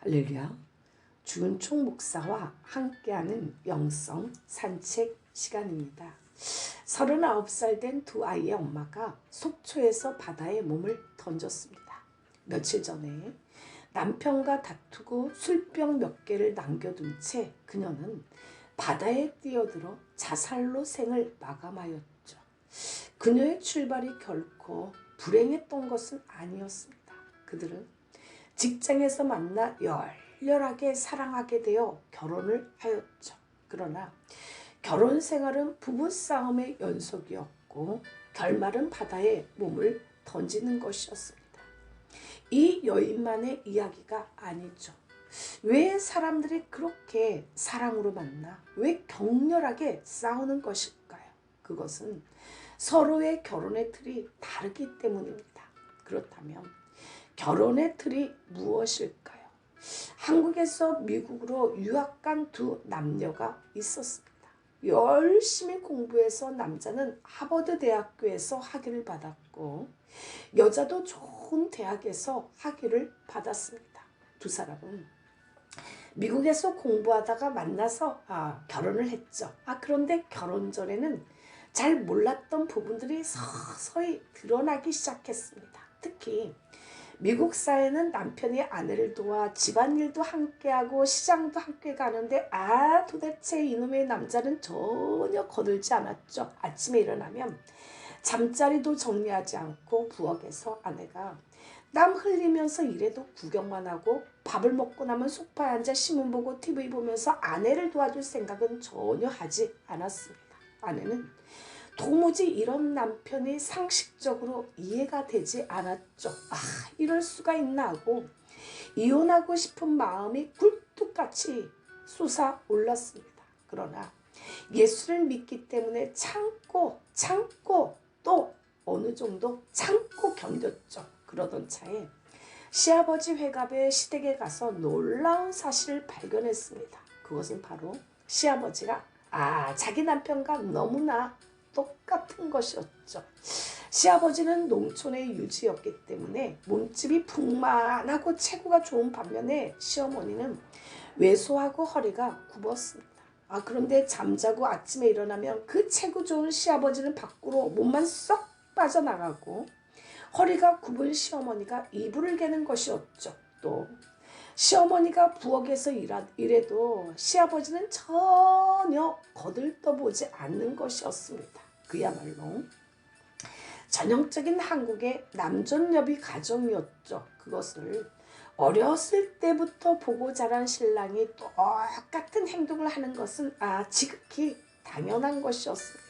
할렐루야. 주은총 목사와 함께하는 영성 산책 시간입니다. 39살 된 두 아이의 엄마가 속초에서 바다에 몸을 던졌습니다. 며칠 전에 남편과 다투고 술병 몇 개를 남겨둔 채 그녀는 바다에 뛰어들어 자살로 생을 마감하였죠. 그녀의 출발이 결코 불행했던 것은 아니었습니다. 그들은 직장에서 만나 열렬하게 사랑하게 되어 결혼을 하였죠. 그러나 결혼 생활은 부부싸움의 연속이었고 결말은 바다에 몸을 던지는 것이었습니다. 이 여인만의 이야기가 아니죠. 왜 사람들이 그렇게 사랑으로 만나? 왜 격렬하게 싸우는 것일까요? 그것은 서로의 결혼의 틀이 다르기 때문입니다. 그렇다면 결혼의 틀이 무엇일까요? 한국에서 미국으로 유학 간 두 남녀가 있었습니다. 열심히 공부해서 남자는 하버드 대학교에서 학위를 받았고 여자도 좋은 대학에서 학위를 받았습니다. 두 사람은 미국에서 공부하다가 만나서 결혼을 했죠. 그런데 결혼 전에는 잘 몰랐던 부분들이 서서히 드러나기 시작했습니다. 특히 미국 사회는 남편이 아내를 도와 집안일도 함께하고 시장도 함께 가는데 도대체 이놈의 남자는 전혀 거들지 않았죠. 아침에 일어나면 잠자리도 정리하지 않고 부엌에서 아내가 땀 흘리면서 일해도 구경만 하고 밥을 먹고 나면 소파에 앉아 신문 보고 TV 보면서 아내를 도와줄 생각은 전혀 하지 않았습니다. 아내는 도무지 이런 남편이 상식적으로 이해가 되지 않았죠. 이럴 수가 있나 하고 이혼하고 싶은 마음이 굴뚝같이 솟아올랐습니다. 그러나 예수를 믿기 때문에 참고 또 어느 정도 참고 견뎠죠. 그러던 차에 시아버지 회갑의 시댁에 가서 놀라운 사실을 발견했습니다. 그것은 바로 시아버지가 자기 남편과 너무나 똑같은 것이었죠. 시아버지는 농촌의 유지였기 때문에 몸집이 풍만하고 체구가 좋은 반면에 시어머니는 왜소하고 허리가 굽었습니다. 그런데 잠자고 아침에 일어나면 그 체구 좋은 시아버지는 밖으로 몸만 쏙 빠져나가고 허리가 굽은 시어머니가 이불을 개는 것이었죠. 또 시어머니가 부엌에서 일해도 시아버지는 전혀 거들떠보지 않는 것이었습니다. 그야말로 전형적인 한국의 남존여비 가정이었죠. 그것을 어렸을 때부터 보고 자란 신랑이 똑같은 행동을 하는 것은 지극히 당연한 것이었습니다.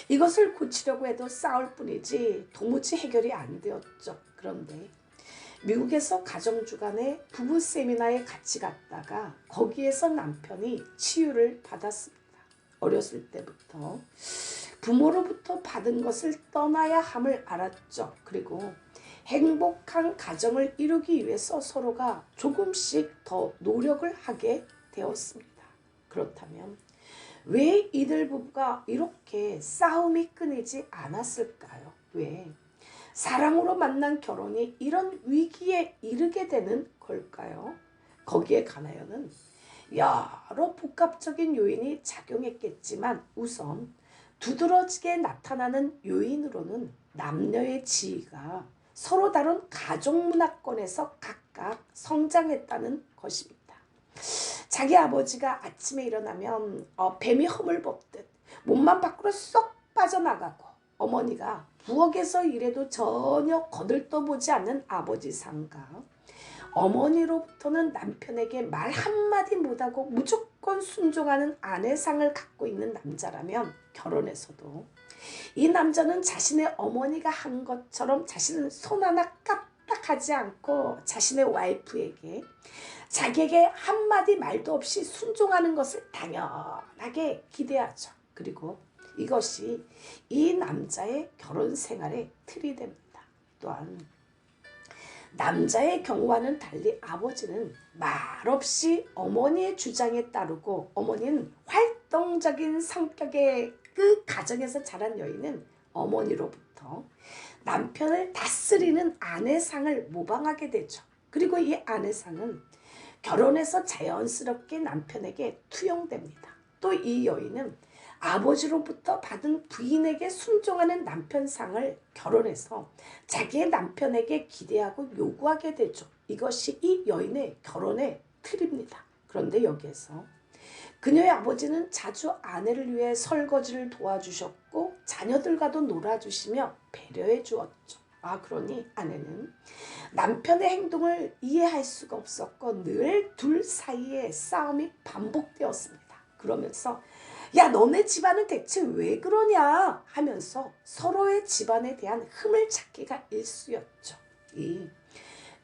이것을 고치려고 해도 싸울 뿐이지 도무지 해결이 안 되었죠. 그런데 미국에서 가정주간의 부부 세미나에 같이 갔다가 거기에서 남편이 치유를 받았습니다. 어렸을 때부터 부모로부터 받은 것을 떠나야 함을 알았죠. 그리고 행복한 가정을 이루기 위해서 서로가 조금씩 더 노력을 하게 되었습니다. 그렇다면 왜 이들 부부가 이렇게 싸움이 끊이지 않았을까요? 왜 사랑으로 만난 결혼이 이런 위기에 이르게 되는 걸까요? 거기에 관하여는 여러 복합적인 요인이 작용했겠지만 우선 두드러지게 나타나는 요인으로는 남녀의 지위가 서로 다른 가족문화권에서 각각 성장했다는 것입니다. 자기 아버지가 아침에 일어나면 뱀이 허물 뽑듯 몸만 밖으로 쏙 빠져나가고 어머니가 부엌에서 일해도 전혀 거들떠보지 않는 아버지 상과 어머니로부터는 남편에게 말 한마디 못하고 무조건 순종하는 아내상을 갖고 있는 남자라면 결혼해서도 이 남자는 자신의 어머니가 한 것처럼 자신은 손 하나 까딱하지 않고 자신의 와이프에게 자기에게 한마디 말도 없이 순종하는 것을 당연하게 기대하죠. 그리고 이것이 이 남자의 결혼 생활의 틀이 됩니다. 또한 남자의 경우와는 달리 아버지는 말없이 어머니의 주장에 따르고 어머니는 활동적인 성격의 그 가정에서 자란 여인은 어머니로부터 남편을 다스리는 아내상을 모방하게 되죠. 그리고 이 아내상은 결혼해서 자연스럽게 남편에게 투영됩니다. 또 이 여인은 아버지로부터 받은 부인에게 순종하는 남편상을 결혼해서 자기의 남편에게 기대하고 요구하게 되죠. 이것이 이 여인의 결혼의 틀입니다. 그런데 여기에서 그녀의 아버지는 자주 아내를 위해 설거지를 도와주셨고 자녀들과도 놀아주시며 배려해 주었죠. 그러니 아내는 남편의 행동을 이해할 수가 없었고 늘 둘 사이에 싸움이 반복되었습니다. 그러면서 야, 너네 집안은 대체 왜 그러냐 하면서 서로의 집안에 대한 흠을 찾기가 일쑤였죠. 이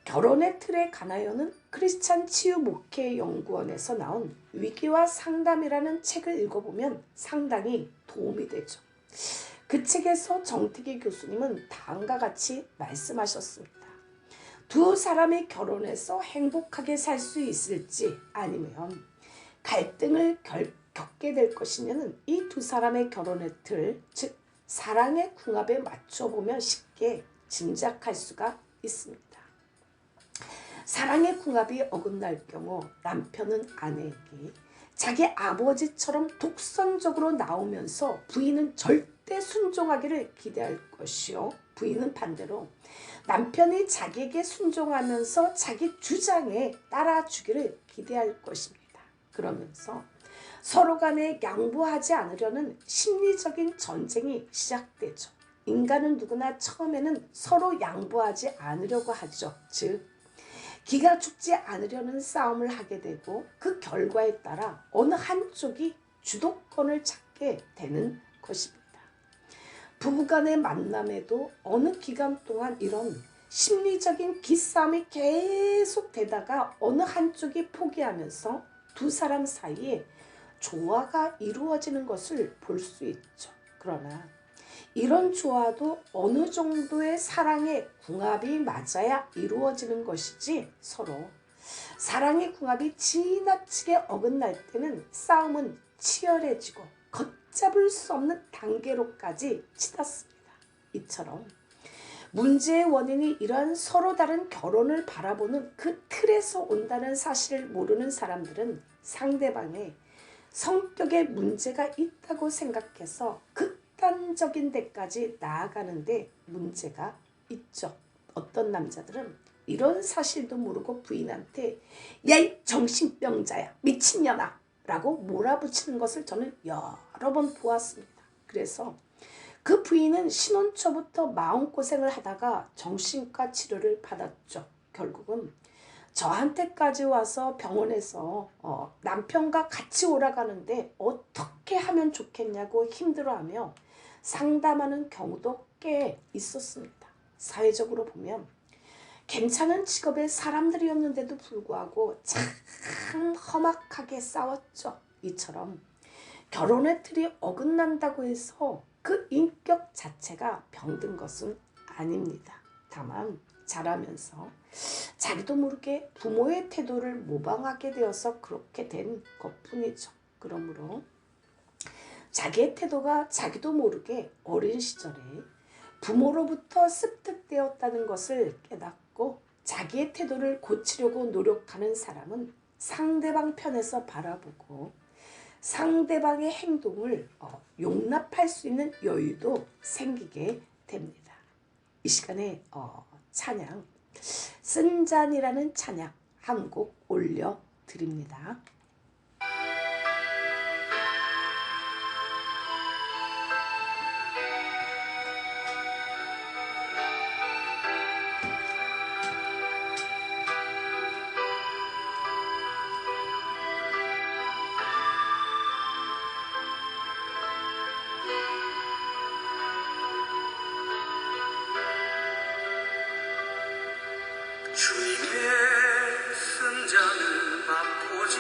결혼의 틀에 관하여는 크리스찬 치유 목회 연구원에서 나온 위기와 상담이라는 책을 읽어보면 상당히 도움이 되죠. 그 책에서 정택희 교수님은 다음과 같이 말씀하셨습니다. 두 사람이 결혼해서 행복하게 살 수 있을지 아니면 갈등을 겪게 될 것이냐는 이 두 사람의 결혼의 틀, 즉 사랑의 궁합에 맞춰보면 쉽게 짐작할 수가 있습니다. 사랑의 궁합이 어긋날 경우 남편은 아내에게 자기 아버지처럼 독선적으로 나오면서 부인은 절대 순종하기를 기대할 것이요, 부인은 반대로 남편이 자기에게 순종하면서 자기 주장에 따라주기를 기대할 것입니다. 그러면서 서로 간에 양보하지 않으려는 심리적인 전쟁이 시작되죠. 인간은 누구나 처음에는 서로 양보하지 않으려고 하죠. 즉 기가 죽지 않으려는 싸움을 하게 되고 그 결과에 따라 어느 한쪽이 주도권을 찾게 되는 것입니다. 부부간의 만남에도 어느 기간 동안 이런 심리적인 기싸움이 계속 되다가 어느 한쪽이 포기하면서 두 사람 사이에 조화가 이루어지는 것을 볼 수 있죠. 그러나 이런 조화도 어느 정도의 사랑의 궁합이 맞아야 이루어지는 것이지 서로 사랑의 궁합이 지나치게 어긋날 때는 싸움은 치열해지고 걷잡을 수 없는 단계로까지 치닫습니다. 이처럼 문제의 원인이 이러한 서로 다른 결혼을 바라보는 그 틀에서 온다는 사실을 모르는 사람들은 상대방의 성격에 문제가 있다고 생각해서 극단적인 데까지 나아가는데 문제가 있죠. 어떤 남자들은 이런 사실도 모르고 부인한테 야, 이 정신병자야, 미친년아 라고 몰아붙이는 것을 저는 여러 번 보았습니다. 그래서 그 부인은 신혼 초부터 마음고생을 하다가 정신과 치료를 받았죠. 결국은 저한테까지 와서 병원에서 남편과 같이 오라가는데 어떻게 하면 좋겠냐고 힘들어하며 상담하는 경우도 꽤 있었습니다. 사회적으로 보면 괜찮은 직업의 사람들이었는데도 불구하고 참 험악하게 싸웠죠. 이처럼 결혼의 틀이 어긋난다고 해서 그 인격 자체가 병든 것은 아닙니다. 다만 자라면서 자기도 모르게 부모의 태도를 모방하게 되어서 그렇게 된 것뿐이죠. 그러므로 자기의 태도가 자기도 모르게 어린 시절에 부모로부터 습득되었다는 것을 깨닫고 자기의 태도를 고치려고 노력하는 사람은 상대방 편에서 바라보고 상대방의 행동을 용납할 수 있는 여유도 생기게 됩니다. 이 시간에 찬양 쓴잔이라는 찬양 한 곡 올려드립니다. 주님의 쓴잔을 맛보지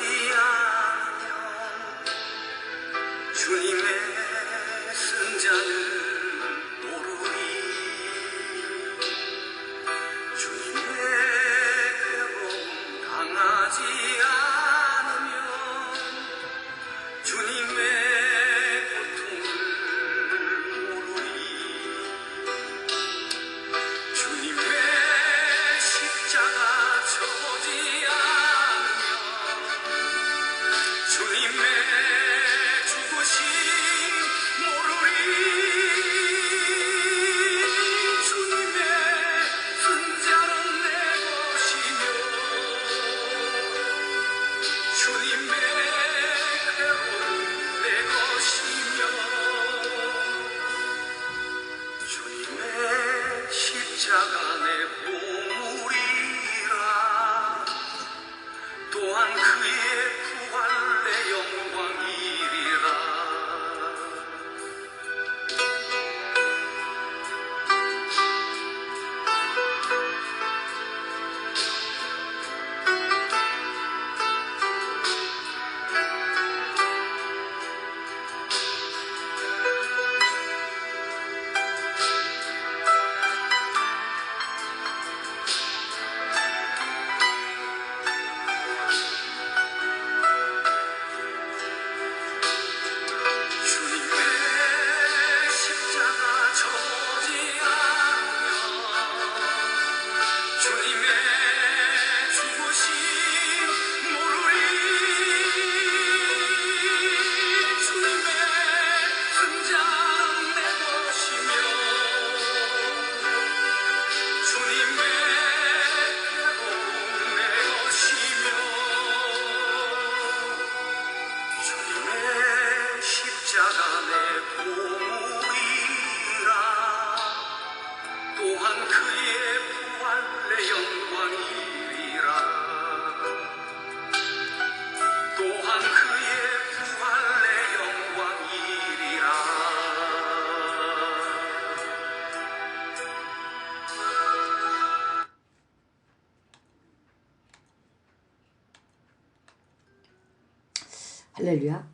할렐루야.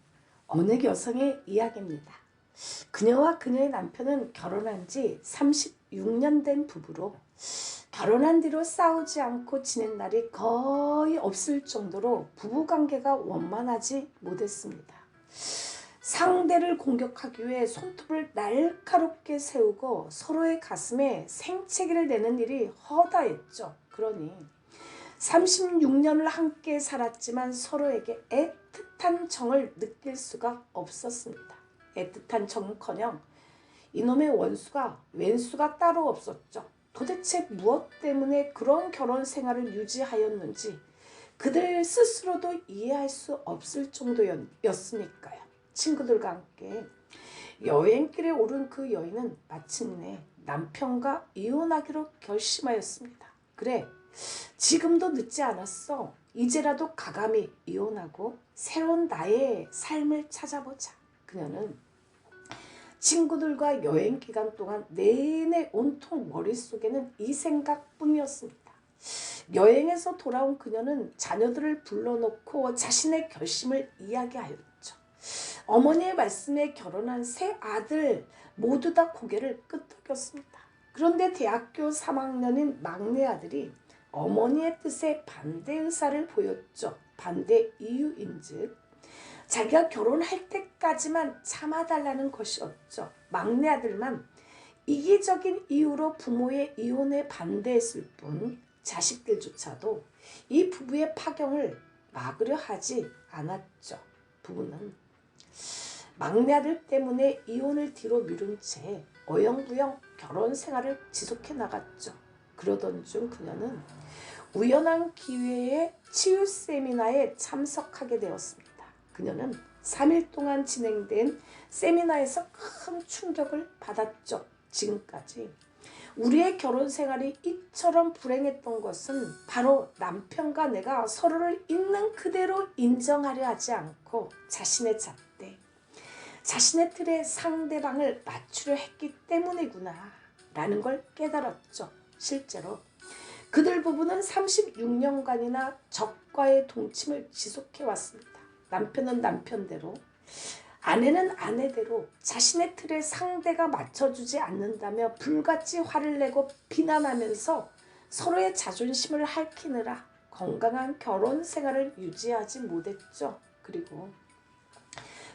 어느 여성의 이야기입니다. 그녀와 그녀의 남편은 결혼한 지 36년 된 부부로 결혼한 뒤로 싸우지 않고 지낸 날이 거의 없을 정도로 부부관계가 원만하지 못했습니다. 상대를 공격하기 위해 손톱을 날카롭게 세우고 서로의 가슴에 생채기를 내는 일이 허다했죠. 그러니 36년을 함께 살았지만 서로에게 애틋한 정을 느낄 수가 없었습니다. 애틋한 정은커녕 이놈의 원수가 왼수가 따로 없었죠. 도대체 무엇 때문에 그런 결혼 생활을 유지하였는지 그들 스스로도 이해할 수 없을 정도였으니까요. 친구들과 함께 여행길에 오른 그 여인은 마침내 남편과 이혼하기로 결심하였습니다. 그래, 지금도 늦지 않았어. 이제라도 가감히 이혼하고 새로운 나의 삶을 찾아보자. 그녀는 친구들과 여행 기간 동안 내내 온통 머릿속에는 이 생각뿐이었습니다. 여행에서 돌아온 그녀는 자녀들을 불러놓고 자신의 결심을 이야기하였죠. 어머니의 말씀에 결혼한 세 아들 모두 다 고개를 끄덕였습니다. 그런데 대학교 3학년인 막내 아들이 어머니의 뜻에 반대 의사를 보였죠. 반대 이유인즉 자기가 결혼할 때까지만 참아달라는 것이었죠. 막내 아들만 이기적인 이유로 부모의 이혼에 반대했을 뿐 자식들조차도 이 부부의 파경을 막으려 하지 않았죠. 부부는 막내 아들 때문에 이혼을 뒤로 미룬 채 어영부영 결혼 생활을 지속해 나갔죠. 그러던 중 그녀는 우연한 기회에 치유 세미나에 참석하게 되었습니다. 그녀는 3일 동안 진행된 세미나에서 큰 충격을 받았죠. 지금까지 우리의 결혼 생활이 이처럼 불행했던 것은 바로 남편과 내가 서로를 있는 그대로 인정하려 하지 않고 자신의 잣대, 자신의 틀에 상대방을 맞추려 했기 때문이구나 라는 걸 깨달았죠. 실제로 그들 부부는 36년간이나 적과의 동침을 지속해왔습니다. 남편은 남편대로, 아내는 아내대로 자신의 틀에 상대가 맞춰주지 않는다며 불같이 화를 내고 비난하면서 서로의 자존심을 핥히느라 건강한 결혼 생활을 유지하지 못했죠. 그리고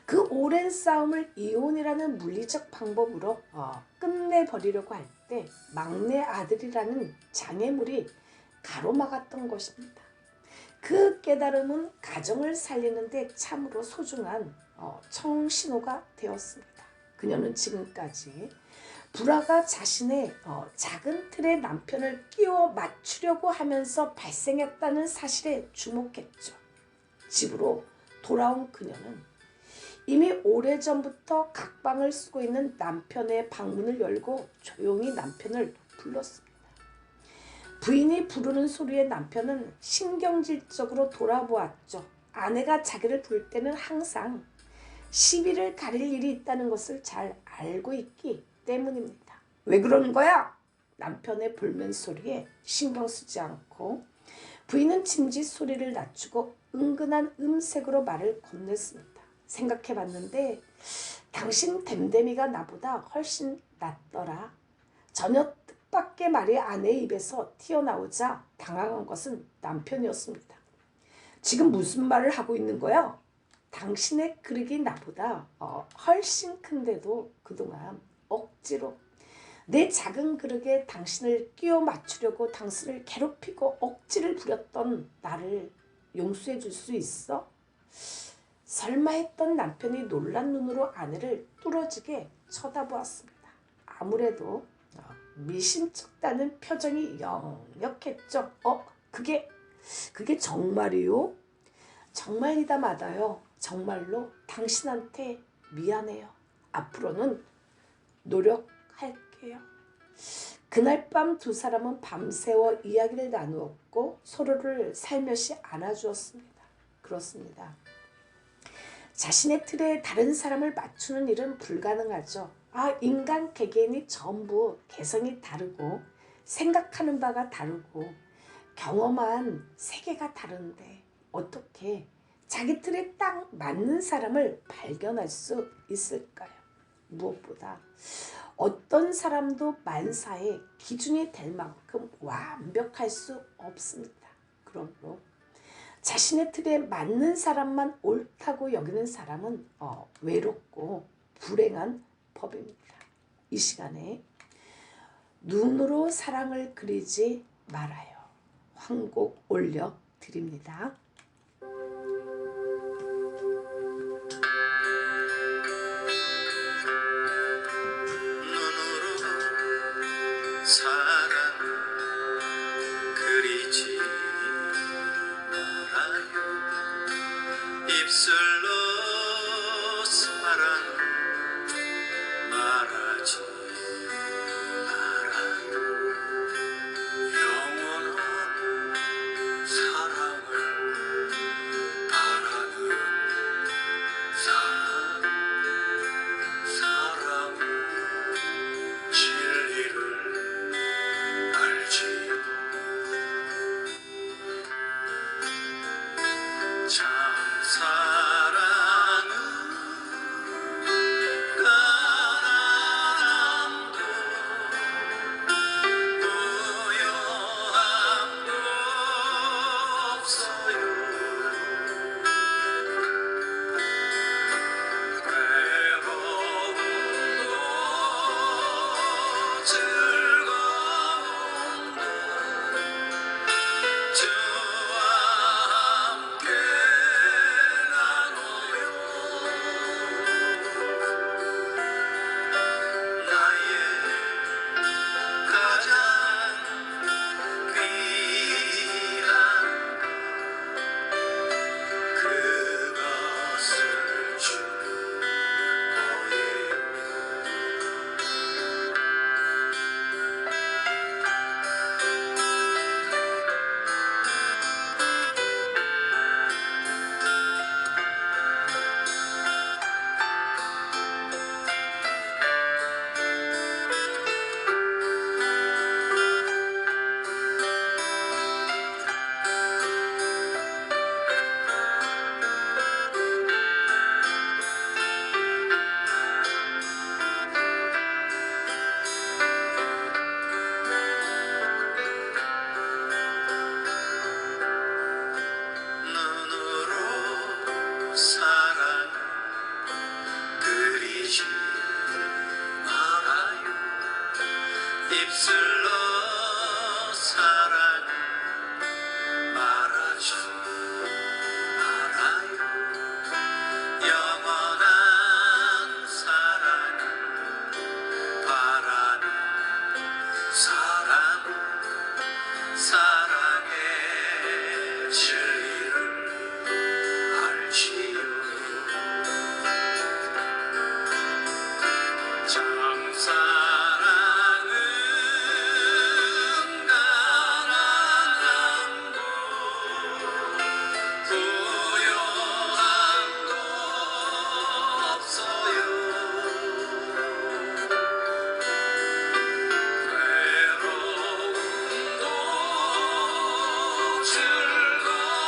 그 오랜 싸움을 이혼이라는 물리적 방법으로 끝내버리려고 할 때 막내 아들이라는 장애물이 가로막았던 것입니다. 그 깨달음은 가정을 살리는데 참으로 소중한 청신호가 되었습니다. 그녀는 지금까지 불화가 자신의 작은 틀에 남편을 끼워 맞추려고 하면서 발생했다는 사실에 주목했죠. 집으로 돌아온 그녀는 이미 오래전부터 각방을 쓰고 있는 남편의 방문을 열고 조용히 남편을 불렀습니다. 부인이 부르는 소리에 남편은 신경질적으로 돌아보았죠. 아내가 자기를 부를 때는 항상 시비를 가릴 일이 있다는 것을 잘 알고 있기 때문입니다. 왜 그러는 거야? 남편의 불면 소리에 신경 쓰지 않고 부인은 짐짓 소리를 낮추고 은근한 음색으로 말을 건넸습니다. 생각해봤는데 당신 댐댐이가 나보다 훨씬 낫더라. 전혀 뜻밖의 말이 아내의 입에서 튀어나오자 당황한 것은 남편이었습니다. 지금 무슨 말을 하고 있는 거야? 당신의 그릇이 나보다 훨씬 큰데도 그동안 억지로 내 작은 그릇에 당신을 끼워 맞추려고 당신을 괴롭히고 억지를 부렸던 나를 용서해 줄 수 있어? 설마 했던 남편이 놀란 눈으로 아내를 뚫어지게 쳐다보았습니다. 아무래도 미심쩍다는 표정이 역력했죠. 그게 정말이요? 정말이다 마다요. 정말로 당신한테 미안해요. 앞으로는 노력할게요. 그날 밤 두 사람은 밤새워 이야기를 나누었고 서로를 살며시 안아주었습니다. 그렇습니다. 자신의 틀에 다른 사람을 맞추는 일은 불가능하죠. 인간 개개인이 전부 개성이 다르고 생각하는 바가 다르고 경험한 세계가 다른데 어떻게 자기 틀에 딱 맞는 사람을 발견할 수 있을까요? 무엇보다 어떤 사람도 만사의 기준이 될 만큼 완벽할 수 없습니다. 그러므로 자신의 틀에 맞는 사람만 옳다고 여기는 사람은 외롭고 불행한 법입니다. 이 시간에 눈으로 사랑을 그리지 말아요. 환곡 올려드립니다. 사랑 그리지 말아요. 입술로 사랑 말하지 말아요. 영원한 사랑을 바라는 사랑 진리를 알지요. 참사랑은 가난함도 부요함도 없어요. 외로움도 즐거움도 주와 함께 나눠요. 나의 가장 귀한 그것을 줄 거예요. 눈으로 사랑 그리지 말아요. 입술로 사랑 말하지 말아요. 영원한 사랑 바라는 사랑의 진리를 알지요. 참사랑은 가난함도 부요함도 없어요. 외로움도 즐거움도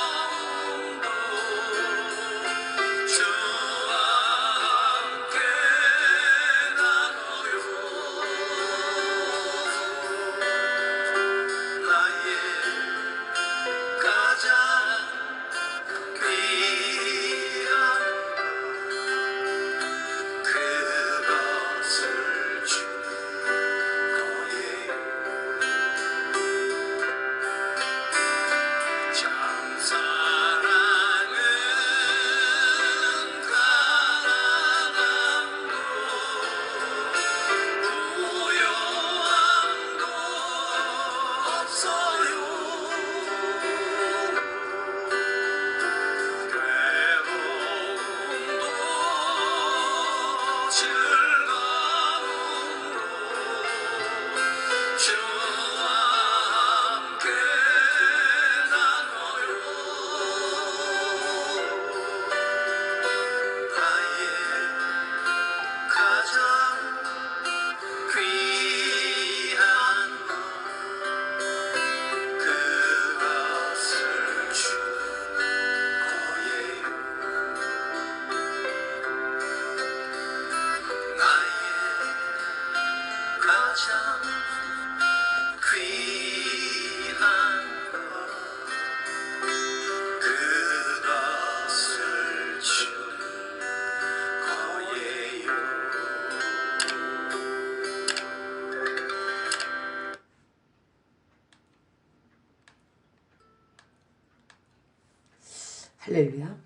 할렐루야.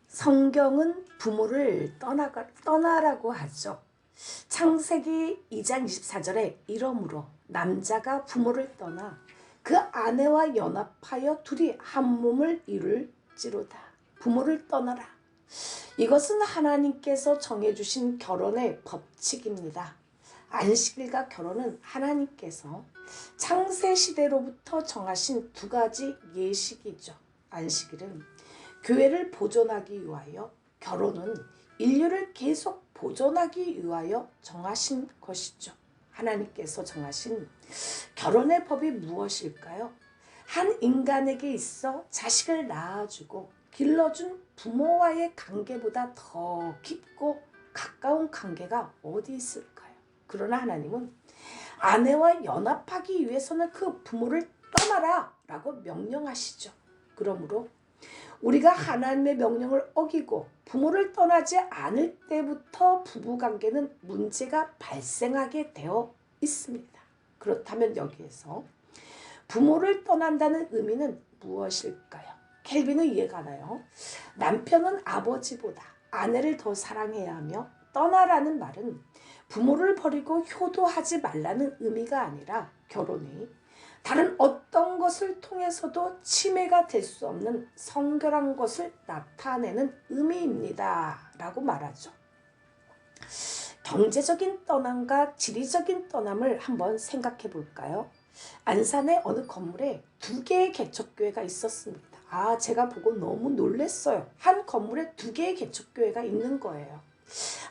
성경은 부모를 떠나라고 하죠. 창세기 2장 24절에 이러므로 남자가 부모를 떠나 그 아내와 연합하여 둘이 한 몸을 이룰지로다. 부모를 떠나라. 이것은 하나님께서 정해주신 결혼의 법칙입니다. 안식일과 결혼은 하나님께서 창세시대로부터 정하신 두 가지 예식이죠. 안식일은 교회를 보존하기 위하여, 결혼은 인류를 계속 보존하기 위하여 정하신 것이죠. 하나님께서 정하신 결혼의 법이 무엇일까요? 한 인간에게 있어 자식을 낳아주고 길러준 부모와의 관계보다 더 깊고 가까운 관계가 어디 있을까요? 그러나 하나님은 아내와 연합하기 위해서는 그 부모를 떠나라 라고 명령하시죠. 그러므로 우리가 하나님의 명령을 어기고 부모를 떠나지 않을 때부터 부부관계는 문제가 발생하게 되어 있습니다. 그렇다면 여기에서 부모를 떠난다는 의미는 무엇일까요? 켈빈은 이해가 나요. 남편은 아버지보다 아내를 더 사랑해야 하며 떠나라는 말은 부모를 버리고 효도하지 말라는 의미가 아니라 결혼이 다른 어떤 것을 통해서도 침해가 될 수 없는 성결한 것을 나타내는 의미입니다. 라고 말하죠. 경제적인 떠남과 지리적인 떠남을 한번 생각해 볼까요? 안산의 어느 건물에 2개의 개척교회가 있었습니다. 제가 보고 너무 놀랐어요. 한 건물에 2개의 개척교회가 있는 거예요.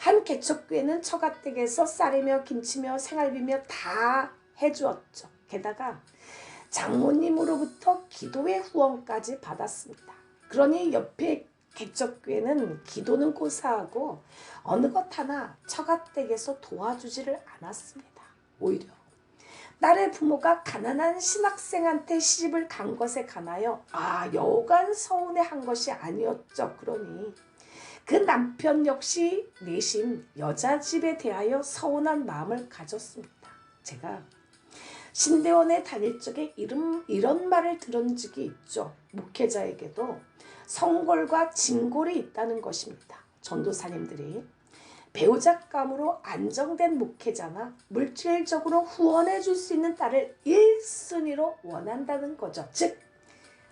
한 개척교회는 처가댁에서 쌀이며 김치며 생활비며 다 해주었죠. 게다가 장모님으로부터 기도의 후원까지 받았습니다. 그러니 옆에 개척교회는 기도는 고사하고 어느 것 하나 처가댁에서 도와주지를 않았습니다. 오히려 딸의 부모가 가난한 신학생한테 시집을 간 것에 관하여 여간 서운해한 것이 아니었죠. 그러니 그 남편 역시 내심 여자 집에 대하여 서운한 마음을 가졌습니다. 제가 신대원에 다닐 적에 이런 말을 들은 적이 있죠. 목회자에게도 성골과 진골이 있다는 것입니다. 전도사님들이 배우자감으로 안정된 목회자나 물질적으로 후원해 줄 수 있는 딸을 1순위로 원한다는 거죠. 즉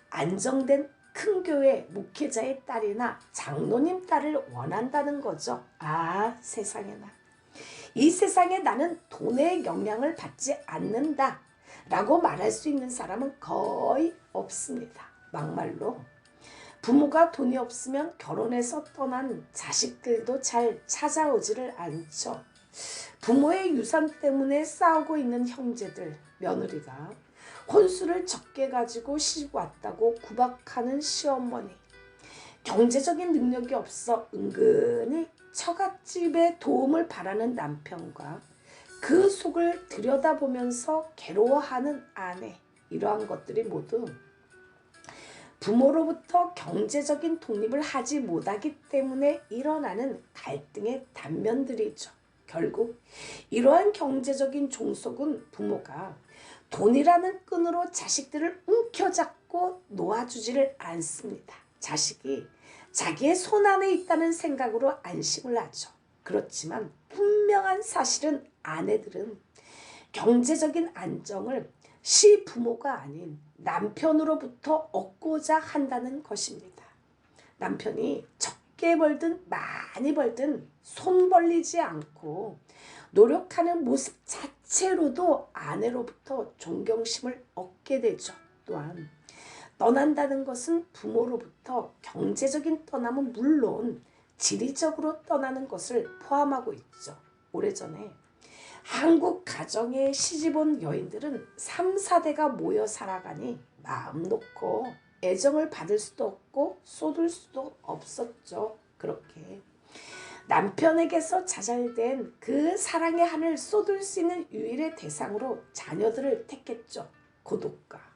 안정된 큰 교회 목회자의 딸이나 장로님 딸을 원한다는 거죠. 세상에나. 이 세상에 나는 돈의 영향을 받지 않는다 라고 말할 수 있는 사람은 거의 없습니다. 막말로 부모가 돈이 없으면 결혼해서 떠난 자식들도 잘 찾아오지를 않죠. 부모의 유산 때문에 싸우고 있는 형제들, 며느리가 혼수를 적게 가지고 시집 왔다고 구박하는 시어머니, 경제적인 능력이 없어 은근히 처갓집의 도움을 바라는 남편과 그 속을 들여다보면서 괴로워하는 아내, 이러한 것들이 모두 부모로부터 경제적인 독립을 하지 못하기 때문에 일어나는 갈등의 단면들이죠. 결국 이러한 경제적인 종속은 부모가 돈이라는 끈으로 자식들을 움켜잡고 놓아주지를 않습니다. 자식이 자기의 손 안에 있다는 생각으로 안심을 하죠. 그렇지만 분명한 사실은 아내들은 경제적인 안정을 시부모가 아닌 남편으로부터 얻고자 한다는 것입니다. 남편이 적게 벌든 많이 벌든 손 벌리지 않고 노력하는 모습 자체로도 아내로부터 존경심을 얻게 되죠. 또한 떠난다는 것은 부모로부터 경제적인 떠남은 물론 지리적으로 떠나는 것을 포함하고 있죠. 오래전에 한국 가정에 시집 온 여인들은 3, 4대가 모여 살아가니 마음 놓고 애정을 받을 수도 없고 쏟을 수도 없었죠. 그렇게 남편에게서 자잘된 그 사랑의 하늘 쏟을 수 있는 유일의 대상으로 자녀들을 택했죠. 고독과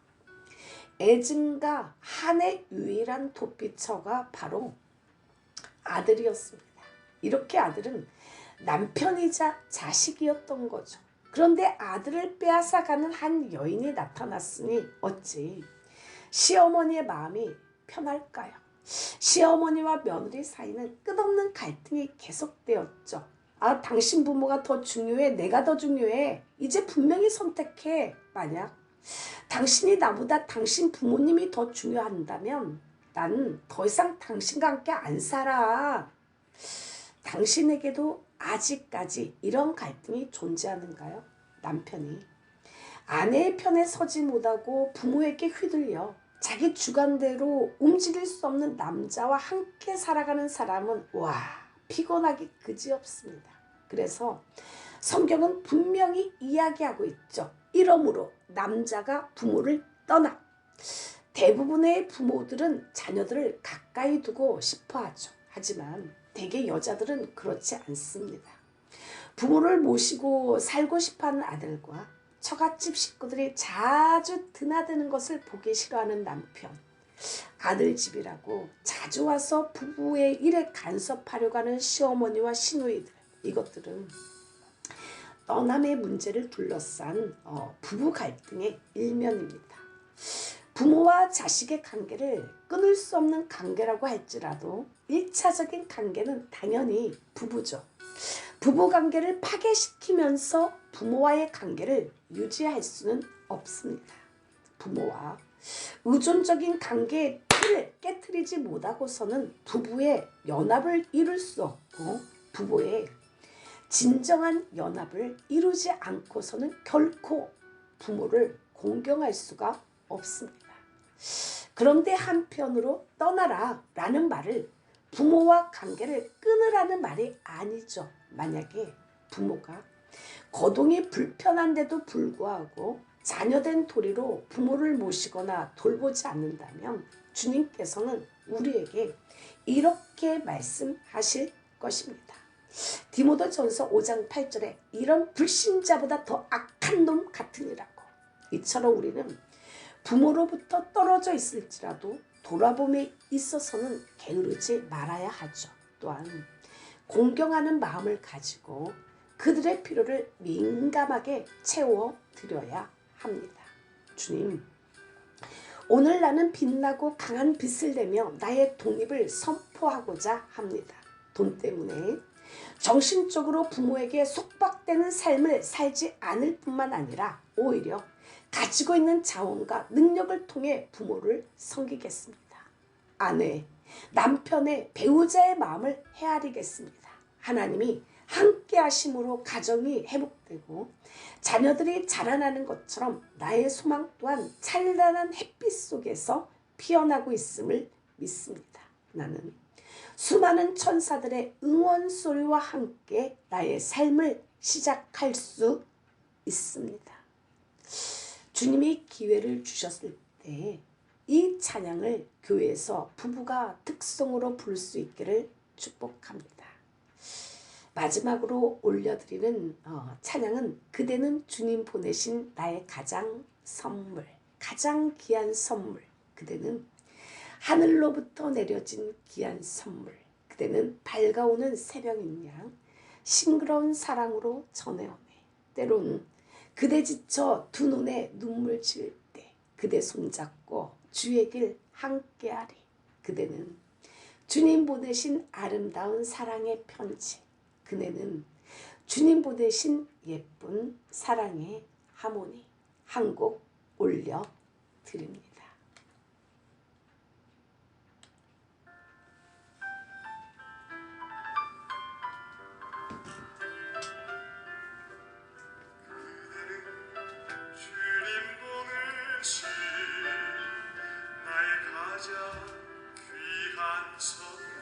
애증과 한의 유일한 도피처가 바로 아들이었습니다. 이렇게 아들은 남편이자 자식이었던 거죠. 그런데 아들을 빼앗아가는 한 여인이 나타났으니 어찌 시어머니의 마음이 편할까요? 시어머니와 며느리 사이는 끝없는 갈등이 계속되었죠. 아, 당신 부모가 더 중요해? 내가 더 중요해? 이제 분명히 선택해. 만약 당신이 나보다 당신 부모님이 더 중요한다면 난 더 이상 당신과 함께 안 살아. 당신에게도 아직까지 이런 갈등이 존재하는가요? 남편이 아내의 편에 서지 못하고 부모에게 휘둘려 자기 주관대로 움직일 수 없는 남자와 함께 살아가는 사람은 와, 피곤하기 그지없습니다. 그래서 성경은 분명히 이야기하고 있죠. 이러므로 남자가 부모를 떠나. 대부분의 부모들은 자녀들을 가까이 두고 싶어 하죠. 하지만 대개 여자들은 그렇지 않습니다. 부모를 모시고 살고 싶어하는 아들과 처갓집 식구들이 자주 드나드는 것을 보기 싫어하는 남편, 아들 집이라고 자주 와서 부부의 일에 간섭하려고 하는 시어머니와 시누이들, 이것들은 떠남의 문제를 둘러싼 부부 갈등의 일면입니다. 부모와 자식의 관계를 끊을 수 없는 관계라고 할지라도 1차적인 관계는 당연히 부부죠. 부부 관계를 파괴시키면서 부모와의 관계를 유지할 수는 없습니다. 부모와 의존적인 관계의 틀을 깨트리지 못하고서는 부부의 연합을 이룰 수 없고 부부의 진정한 연합을 이루지 않고서는 결코 부모를 공경할 수가 없습니다. 그런데 한편으로 떠나라 라는 말을 부모와 관계를 끊으라는 말이 아니죠. 만약에 부모가 거동이 불편한데도 불구하고 자녀된 도리로 부모를 모시거나 돌보지 않는다면 주님께서는 우리에게 이렇게 말씀하실 것입니다. 디모데전서 5장 8절에 이런 불신자보다 더 악한 놈 같으니라고. 이처럼 우리는 부모로부터 떨어져 있을지라도 돌아봄에 있어서는 게으르지 말아야 하죠. 또한 공경하는 마음을 가지고 그들의 필요를 민감하게 채워드려야 합니다. 주님, 오늘 나는 빛나고 강한 빛을 내며 나의 독립을 선포하고자 합니다. 돈 때문에 정신적으로 부모에게 속박되는 삶을 살지 않을 뿐만 아니라 오히려 가지고 있는 자원과 능력을 통해 부모를 섬기겠습니다. 아내, 남편의, 배우자의 마음을 헤아리겠습니다. 하나님이 함께 하심으로 가정이 회복되고 자녀들이 자라나는 것처럼 나의 소망 또한 찬란한 햇빛 속에서 피어나고 있음을 믿습니다. 나는 수많은 천사들의 응원 소리와 함께 나의 삶을 시작할 수 있습니다. 주님이 기회를 주셨을 때 이 찬양을 교회에서 부부가 특성으로 부를 수 있기를 축복합니다. 마지막으로 올려드리는 찬양은 그대는 주님 보내신 나의 가장 선물, 가장 귀한 선물. 그대는 하늘로부터 내려진 귀한 선물. 그대는 밝아오는 새벽인 양 싱그러운 사랑으로 전해오네. 때론 그대 지쳐 두 눈에 눈물 질 때 그대 손잡고 주의 길 함께하리. 그대는 주님 보내신 아름다운 사랑의 편지. 그대는 주님 보내신 예쁜 사랑의 하모니. 한 곡 올려드립니다. 나의 가장 귀한 선물